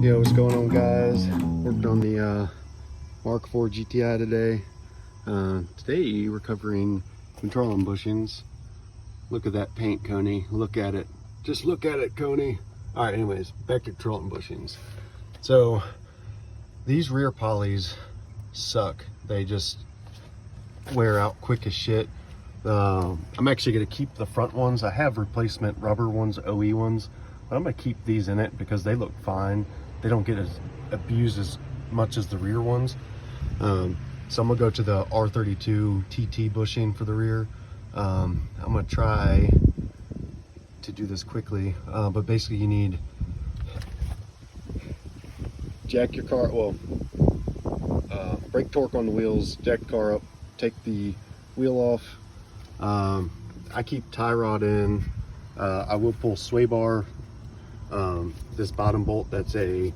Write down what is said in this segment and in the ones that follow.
Yo, what's going on, guys? Worked on the Mark IV GTI today. Today we're covering controlling bushings. Look at that paint, Coney. Look at it. Just look at it, Coney. All right, anyways, back to controlling bushings. So these rear polys suck. They just wear out quick as shit. I'm actually gonna keep the front ones. I have replacement rubber ones, OE ones, but I'm gonna keep these in it because they look fine. They don't get as abused as much as the rear ones. So I'm gonna go to the R32 TT bushing for the rear. I'm gonna try to do this quickly, but basically you need jack your car, brake torque on the wheels, jack the car up, take the wheel off. I keep tie rod in. I will pull sway bar. This bottom bolt, that's a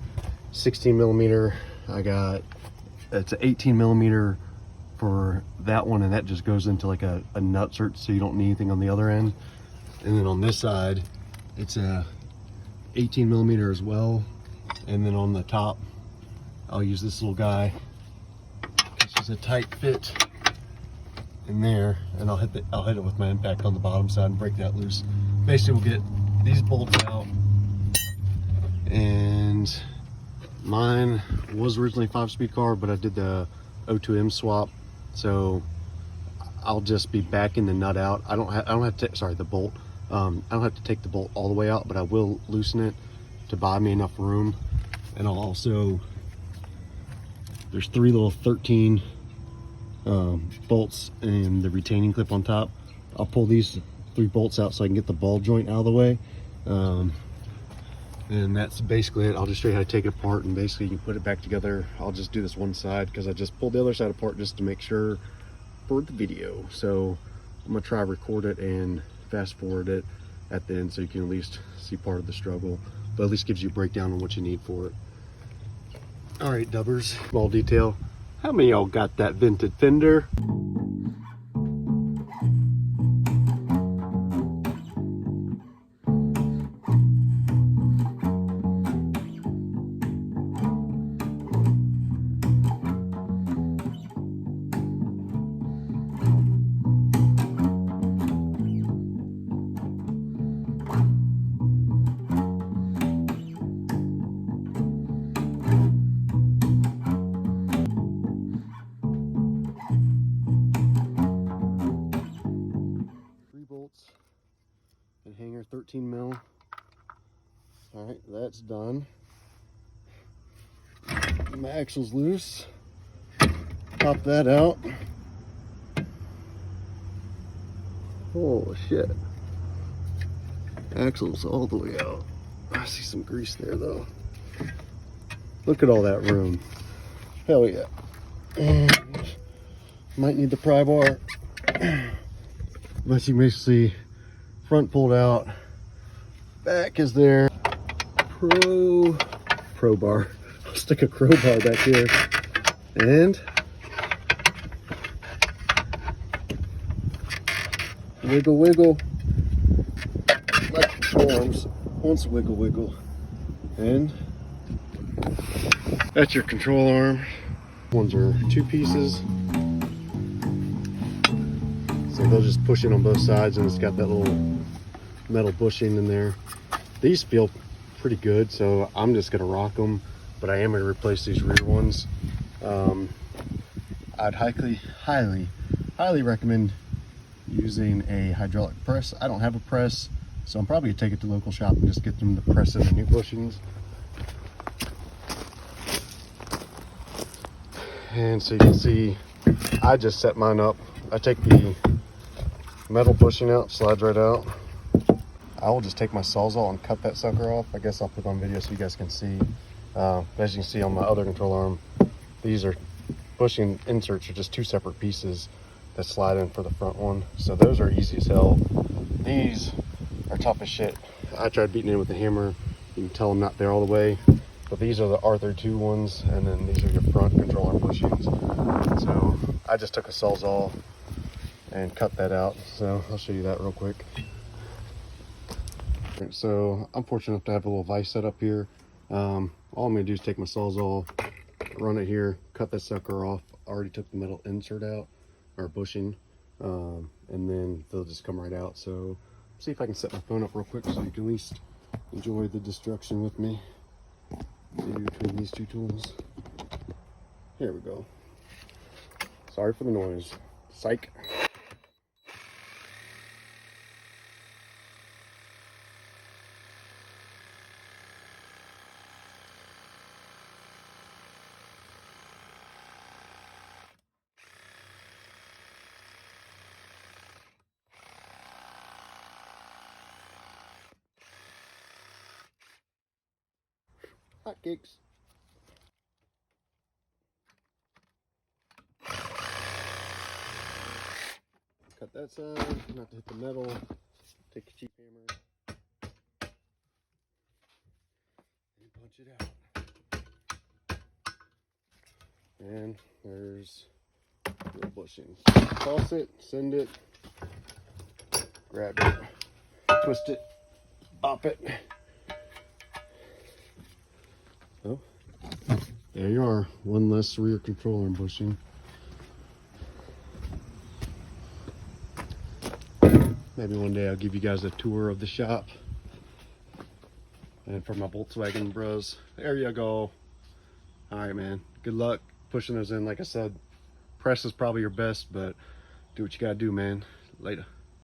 16 millimeter. It's an 18 millimeter for that one, and that just goes into like a nut cert, so you don't need anything on the other end. And then on this side, it's a 18 millimeter as well. And then on the top, I'll use this little guy. This is a tight fit in there, and I'll hit it with my impact on the bottom side and break that loose. Basically, we'll get these bolts out. And mine was originally 5-speed car, but I did the O2M swap, so I'll just be backing the nut out. I don't have to, sorry, the bolt. I don't have to take the bolt all the way out, but I will loosen it to buy me enough room. And I'll also, there's 3 little 13 bolts and the retaining clip on top. I'll pull these 3 bolts out so I can get the ball joint out of the way. And that's basically it. I'll just show you how to take it apart, and basically you can put it back together. I'll just do this one side because I just pulled the other side apart just to make sure for the video. So I'm gonna try to record it and fast forward it at the end so you can at least see part of the struggle, but at least gives you a breakdown on what you need for it. All right, dubbers, small detail. How many of y'all got that vented fender? And hanger 13 mil. All right, that's done. My axle's loose. Pop that out. Oh shit. Axle's all the way out. I see some grease there though. Look at all that room. Hell yeah. And might need the pry bar. But you may see front pulled out, back is there. Pro bar. I'll stick a crowbar back here, and wiggle. Like control arms, once wiggle, and that's your control arm. Ones are 2 pieces. So they'll just push it on both sides, and it's got that little metal bushing in there. These feel pretty good, so I'm just gonna rock them, but I am gonna replace these rear ones. I'd highly recommend using a hydraulic press. I don't have a press, so I'm probably gonna take it to the local shop and just get them to press in the new bushings. And so you can see, I just set mine up. I take the metal bushing out, slides right out. I will just take my Sawzall and cut that sucker off. I guess I'll put it on video so you guys can see. As you can see on my other control arm, these are bushing inserts, are just 2 separate pieces that slide in for the front one. So those are easy as hell. These are tough as shit. I tried beating it with a hammer. You can tell I'm not there all the way. But these are the R32 ones, and then these are your front control arm bushings. So I just took a Sawzall and cut that out, so I'll show you that real quick. So I'm fortunate enough to have a little vise set up here. All I'm gonna do is take my Sawzall, run it here, cut that sucker off. I already took the metal insert out, or bushing, and then they'll just come right out. So see if I can set my phone up real quick so you can at least enjoy the destruction with me. Maybe between these two tools. Here we go. Sorry for the noise. Psych. Hotcakes. Cut that side, not to hit the metal. Take a cheap hammer and punch it out. And there's the bushing. Toss it, send it, grab it, twist it, pop it. Oh, there you are. One less rear control arm bushing. Maybe one day I'll give you guys a tour of the shop. And for my Volkswagen bros, there you go. All right, man. Good luck pushing those in. Like I said, press is probably your best, but do what you gotta do, man. Later.